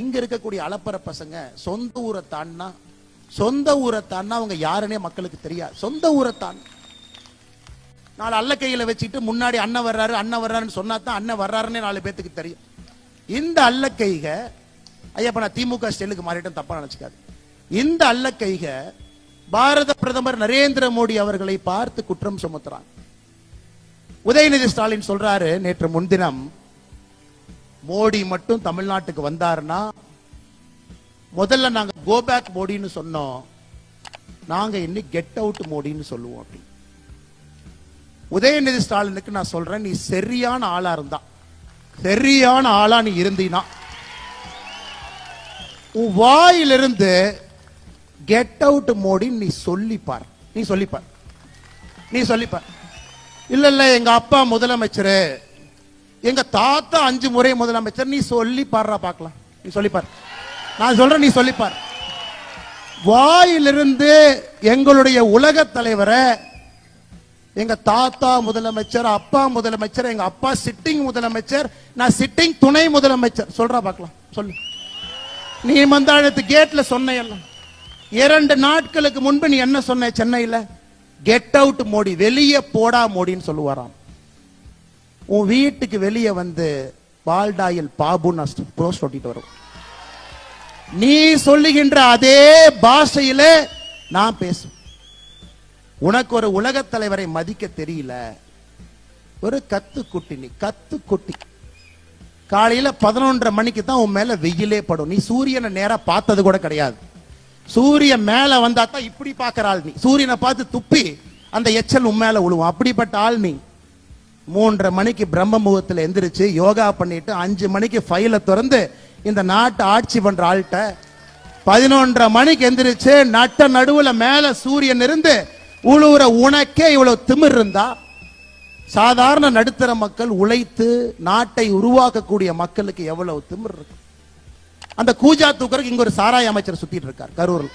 இங்க இருக்கக்கூடிய அலப்பற பசங்க சொந்த ஊரை தாண்டினா அவங்க யாருன்னே மக்களுக்கு தெரியாது. சொந்த ஊரை தான் நாலு அல்ல கையில வச்சுட்டு முன்னாடி அண்ணன் வர்றாருன்னு சொன்னா தான் அண்ணன் வர்றாருன்னே 4 பேத்துக்கு தெரியும். இந்த அல்ல கைக ஐயா நான் திமுக ஸ்டைலுக்கு மாறிட்டேன், தப்பா நினைச்சுக்காது. இந்த அல்ல கைக பாரத பிரதமர் நரேந்திர மோடி அவர்களை பார்த்து குற்றம் சுமத்துறாங்க. உதயநிதி ஸ்டாலின் சொல்றாரு நேற்று முன்தினம், மோடி மட்டும் தமிழ்நாட்டுக்கு வந்தாருன்னா முதல்ல நாங்க கோ பேக் மோடின்னு சொன்னோம், நாங்க இன்னைக்கு கெட் அவுட் மோடின்னு சொல்லுவோம் அப்படி. உதயநிதி ஸ்டாலினுக்கு நான் சொல்றேன், நீ சரியான ஆளா இருந்தா, சரியான ஆளா நீ இருந்தீனா உன் வாயிலிருந்து கெட் அவுட் மோடி நீ சொல்லிப்பார். இல்ல எங்க அப்பா முதலமைச்சர், எங்க தாத்தா 5 முறை முதலமைச்சர், நீ சொல்லி பாடுறா பார்க்கலாம். நீ சொல்லிப்பார், நான் சொல்றேன், நீ சொல்லிப்பார். வாயிலிருந்து எங்களுடைய உலக தலைவரை எங்க தாத்தா முதலமைச்சர், அப்பா முதலமைச்சர், எங்க அப்பா சிட்டிங் முதலமைச்சர், நான் சிட்டிங் துணை முதலமைச்சர், சொல்றா பார்க்கலாம். சொல்லு. நீ மந்தாழத்து கேட்ல சொன்ன 2 நாட்களுக்கு முன்பு நீ என்ன சொன்ன சென்னையில? கெட் அவுட் மோடி, வெளியே போடா மோடின்னு சொல்லுவாராம். உன் வீட்டுக்கு வெளியே வந்து பால்டாயில் பாபுன்னு போஸ்ட் ஒட்டிட்டு வரும். நீ சொல்லுகின்ற அதே பாஷையில நான் பேசுவேன். உனக்கு ஒரு உலக தலைவரை மதிக்க தெரியல, ஒரு கத்துக்குட்டி. நீ கத்துக்குட்டி. காலையில 11:30 மணிக்கு தான் உன் மேல வெயிலே படும். நீ சூரியனை நேரா பார்த்தது கூட கிடையாது. சூரியன் மேல வந்தா தான் இப்படி பாக்குற ஆள் நீ. சூரியனை பார்த்து துப்பி அந்த எச்சல் உன் மேல விழுவும். அப்படிப்பட்ட ஆள் நீ. 3:30 மணிக்கு பிரம்ம முகூர்த்தத்துல எந்திரிச்சு யோகா பண்ணிட்டு 5 மணிக்கு ஃபைலை திறந்து இந்த நாட்டை ஆட்சி பண்ற ஆள்கிட்ட 11:30 மணிக்கு எந்திரிச்சு நட்ட நடுவுல மேல சூரியன் இருந்து உழுவுற உனக்கே இவ்வளவு திமிர் இருந்தா, சாதாரண நடுத்தர மக்கள் உழைத்து நாட்டை உருவாக்கக்கூடிய மக்களுக்கு எவ்வளவு திமிர் இருக்கு? அந்த கூஜா தூக்கருக்கு இங்க ஒரு சாராய அமைச்சர் சுத்திட்டு இருக்கார் கரூர்ல.